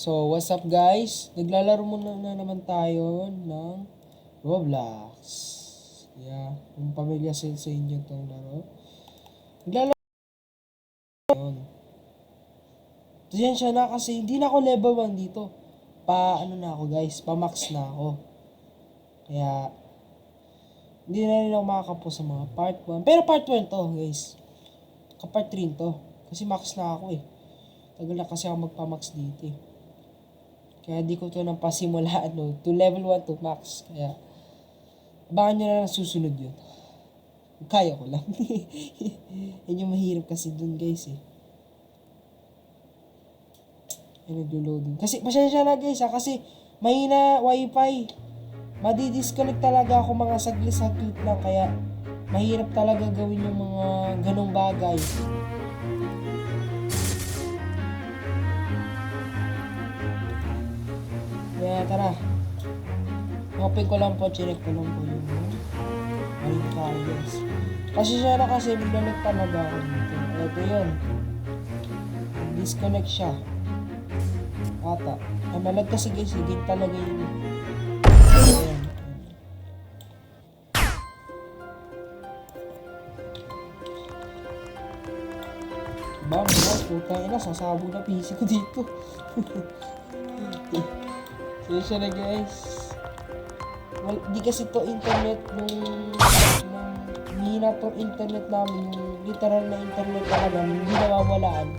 So, what's up guys? Naglalaro muna na naman tayo ng Roblox. Yeah, kung pamilya sa inyo itong laro. Naglalaro yun. Diyan siya na kasi hindi na ako level 1 dito. Ano na ako guys, pa max na ako. Kaya, hindi na rin ako makakapo sa mga part 1. Pero part 1 to guys. Part 3 to. Kasi max na ako eh. Tagal na kasi ako magpa-max dito eh. Kaya di ko to nang pasimula to level 1 to max. Kaya abangan nyo na lang susunod yun. Kaya ko lang. Yan yung mahirap kasi dun guys eh. Yan nag-loading. Kasi pasensya na guys kasi mahina wifi. Madi-disconnect talaga ako mga saglit-saglit lang. Kaya mahirap talaga gawin yung mga ganong bagay. Kaya tara. Open ko lang po, chinek ko lang po yung maling carriers. Kasi siya na kasi maglalag talaga ako dito. Ito yun. Disconnect siya. Ata. Ang malag kasi guys, higit talaga yun. Ayan. Bam, puta ina, sasabog na PC ko dito. So siya na guys. Well, di kasi to internet nung hina to internet namin, yung literal na internet talaga, hindi nawawalaan.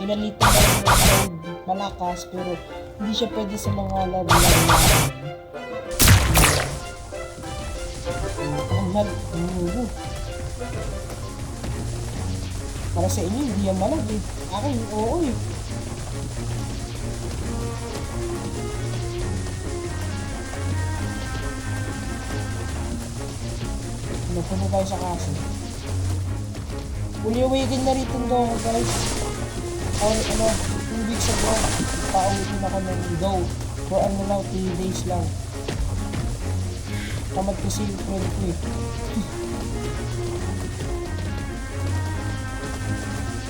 Pinalitan na yung load malakas pero hindi siya pwede sa mga laro namin. Para sa inyo, hindi yan malag eh. Akin, oo eh. Napunta tayo sa kaso. Fully awakened na rito daw ako guys. 2 weeks ago, pauwitin ako ng Go. For 3 days lang. Tamad kasi yung friend ko eh.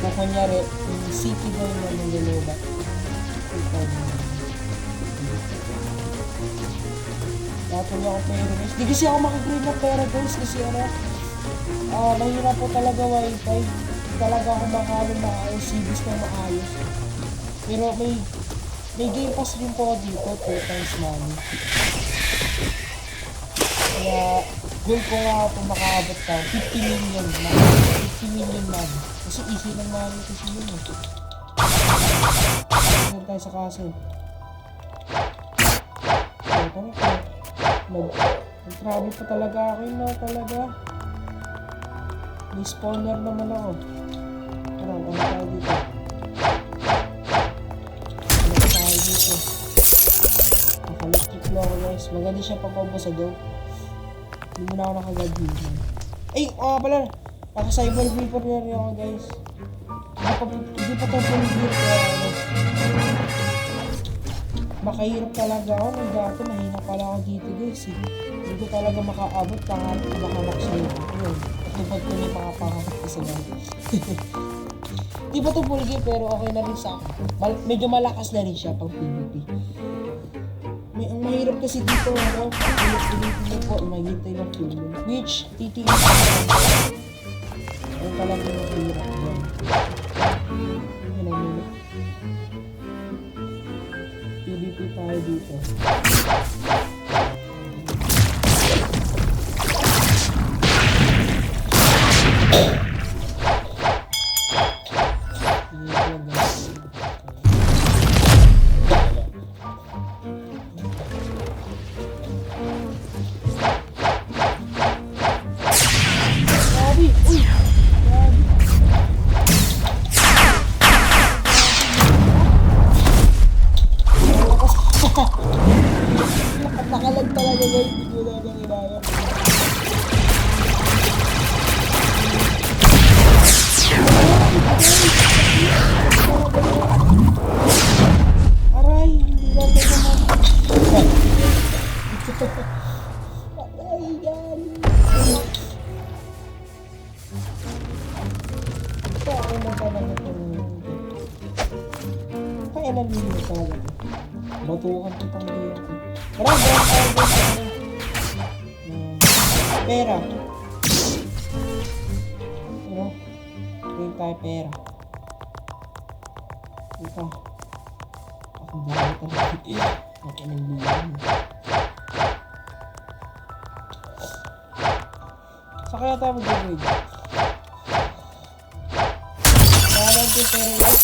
Kung kunyari, yung city daw na nilulubat. Natuloy ako pera guys. Di kasi ako makagrade ng pera guys kasi mahirap po talaga wifi. Talaga ako maayos, CBs na maayos. Pero may game pass din po dito, 2 times money. Kaya goal ko nga po makaabot ka 50 million na. 50 million man. Kasi easy lang money kasi yun eh. Saan tayo sa kaso? Nag-travel pa talaga ako yun talaga. May spawner naman ako. Ano tayo dito? Ano tayo dito? Naka-electric lang ako guys. Maganda siya pag-combo sa go. Hindi mo na ako nakagagawin. Ay! Pala! Naka-cyber vapor na rin ako guys. Hindi pa ito full-gear kaya makahirap talaga ako ng dati, mahina pala ako dito guys eh. Hindi ko talaga makaabot pangarap ko makamak sa iyo. Patupad ko na yung makapangarap ko sa guys. Di ba ito full game pero okay na rin sa akin. Medyo malakas na rin siya pang PvP. Ang mahirap kasi dito ulit-ulitin mo po, maghintay ng full moon. Which, titiis ko lang. Ano talaga yung mahirap yan. PvP tayo dito. Nakalag talaga guys, hindi ko na nang inaya. Tangin na liyo talaga to. Batukan ko pang liyo ko. Marami tayo guys. Pera. Ano? Tingin tayo pera. Ito. Ako buhay ka na. Ako ng liyo. Sa kaya tayo mag-grade? Nakalag ko pero yan.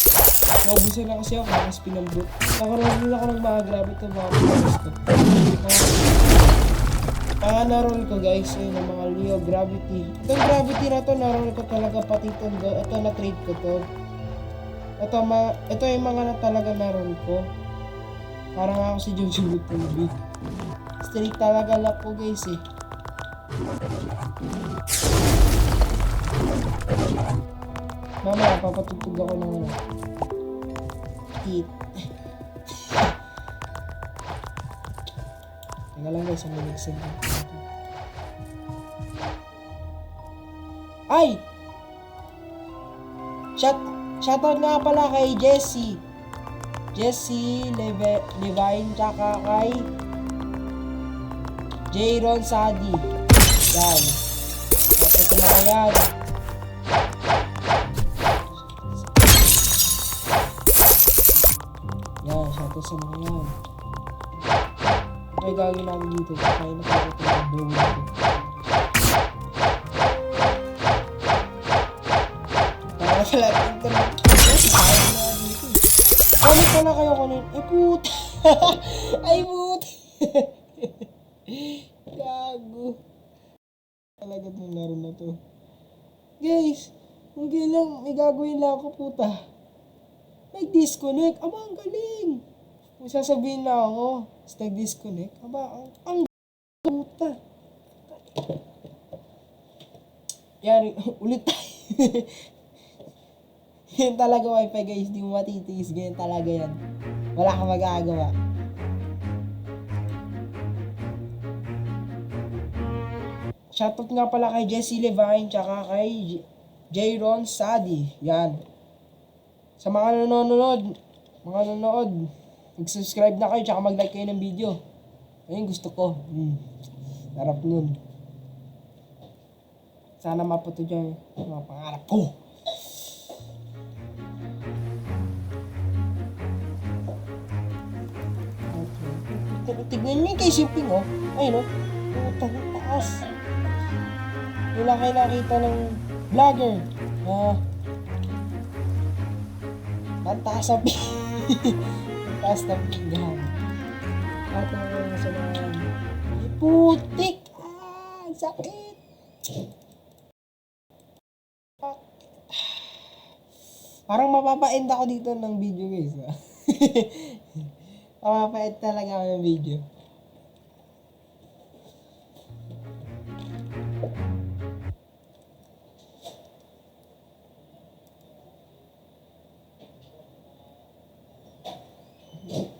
Naubusin na kasi ako kakas pinambut. Nakaroon din ako ng mga grabe ito mga pagkakas ko. Mga naroon ko guys ay ng mga Leo Gravity. Itong Gravity na to naroon ko talaga pati itong ito na trade ko to. Ito yung mga na talaga naroon ko. Parang ako si Jojo TV. Straight talaga lang ko guys eh. Mamaya papatugtog ako ng ano. Tit. Teka lang guys, ang nag-send ko. Ay! Shoutout nga pala kay Jessie Levine tsaka kay Jayron Sadi. Yan. Tapos na yan. Yan, shoutout sa mga yan. Okay, gagawin namin dito. Kaya nakakita ng buhay dito. Para sa lahat internet. Comment pala kayo kunin. Ay put! Ay put! Gago. Talaga itong laro na to. Guys, hindi lang, may gagawin lang ako puta. May disconnect. Aba, ang galing. Kung sasabihin na ako, nag-disconnect. Aba, ang puta. Yan, ulit tayo. Yan talaga wifi guys, di mo matitiis. Ganyan talaga yan. Wala kang magagawa. Shoutout nga pala kay Jessie Levine tsaka kay Jayron Sadi. Yan. Sa mga nanonood, mag-subscribe na kayo tsaka mag-like kayo ng video. Ayun gusto ko. Sarap nun. Sana maputo dyan mga pangarap ko. Okay. Tignan nyo yung kay Shipping oh. Ayun oh. Putang taas. Wala kayo nakita ng vlogger. Taas ang taas ng pinggan. At sa mga putik. Sakit. Parang mapapa-end ako dito ng video guys. Mapapa-end talaga ako ng video.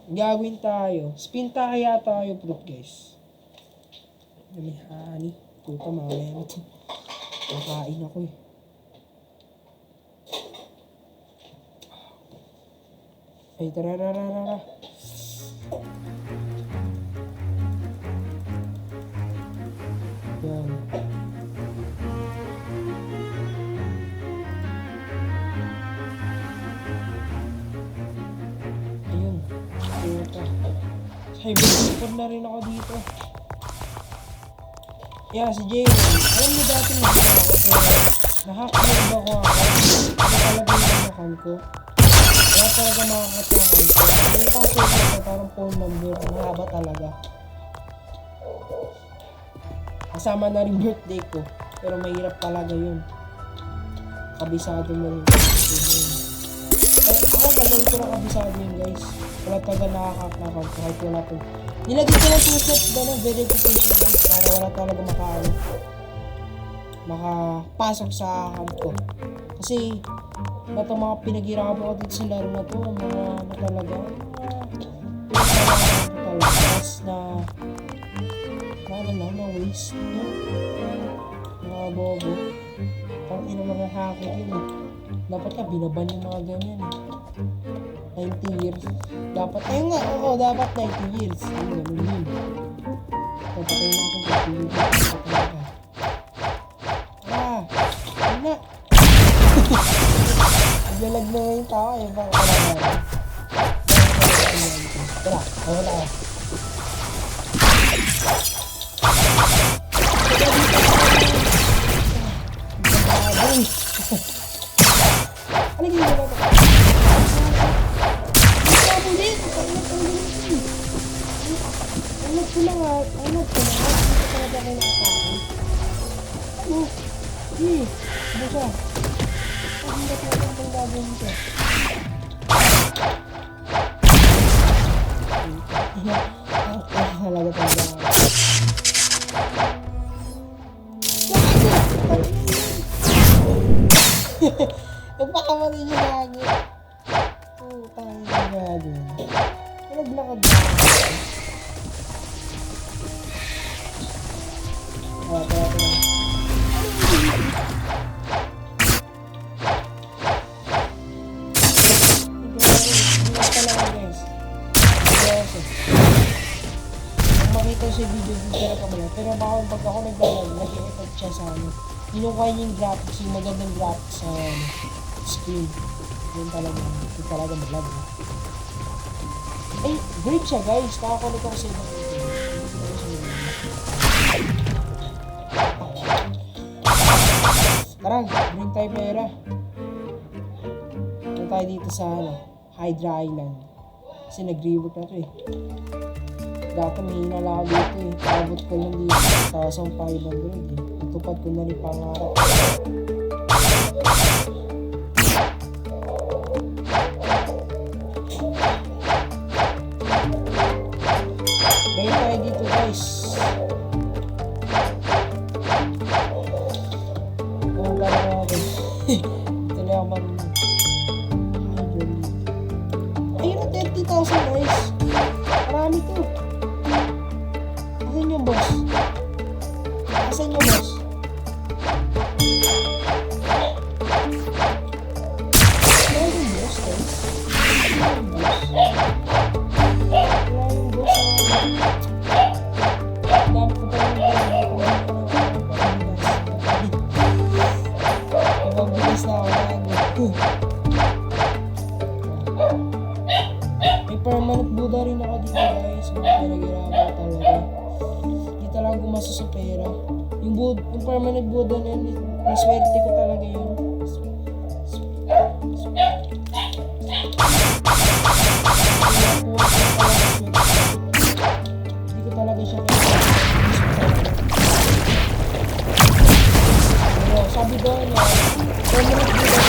Gagawin tayo. Spin kaya tayo fruit guys. May honey. Puta mamaya na ito. Nakain ako eh. Ay tarararara. Yan. Cyber na rin ako dito. Yeah, si Jay. Alam mo dati nagkita ako pero nahack-move ako. Ano talaga yung nakan ko. Kaya talaga makakatakan ko. Yung password ko parang phone number. Mahaba talaga. Kasama na rin birthday ko. Pero mahirap talaga yun. Kabisado mo rin. Ako tagal ko na kabisado yun guys. Wala talaga nakaka-account ko kahit wala po. Nilagay ko lang 2 steps ba ng verification guys para wala talaga makapasok sa account ko. Kasi ito mga pinaghirapan ko dito sa laro na to, mga ano talaga na waste mga bobo. Parang mga hacker yun eh. Dapat ka binaban yung mga ganyan eh. 90 years. Dapat, ayun nga, oo, dapat 90 years. Ayun, ganun yun. Papatay na ako, 90 years. Papatay ka. Ayun na. Naglalag na yung tao, ayun ba? Tara, wala ka. Ano ginagawa ko? Anak ko na nga. Hindi ko talaga kayo nakakain. Ano? Hindi. Ano siya? Hindi ko talaga ang gagawin siya. Halaga talaga. Nagpakamali niya lagi. Oo, tayo na gagawin. Naglakad na. Tara. Makita siya video dito na kamala. Pero pag ako naglalag, nag-i-effect siya sa ano. Kinukuha niya yung graphics, yung magandang graphics sa screen. Yun talaga malag. Ay, break siya guys. Kakakulit ako sa ibang video. Tara, bring tayo pera. Punta tayo dito sa Hydra Island. Kasi nag-reboot na ito eh. Dati may hinala ako dito eh. Abot ko lang dito. 1,500 eh. Itupad ko na rin pangarap. Gaya tayo dito guys. Ano lang natin. Ito lang ako marunong. Ayun na 30,000 guys. Marami to. Asan yung boss? Asan yung boss? Wala yung boss guys. Wala yung boss. Wala yung boss. Dami ko pa yung Pagbigas na ako. May permanent Buddha rin ako dito guys. Pinaghirapan talaga. Hindi talaga gumasa sa pera. Yung permanent Buddha na yun, naswerte ko talaga yun. Hindi ko talaga siya pero sabi doon na permanent Buddha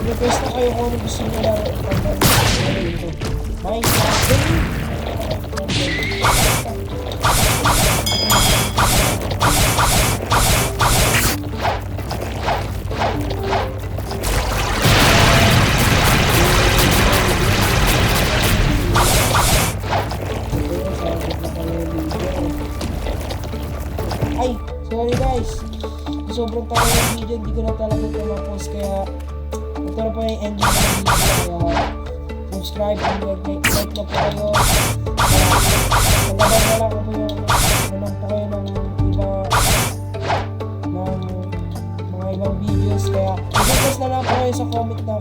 request na kayo kung ano gusto nyo laro ito. Minecraft. Ay, sorry guys. Sobrang tagal ng video, hindi ko na talaga ito ma-post kaya ito na po yung ending ng video. Kaya subscribe and like na po kayo. Magabang na lang po yung naman po kayo ng mga ibang videos. Kaya mag-request na lang po kayo sa comment na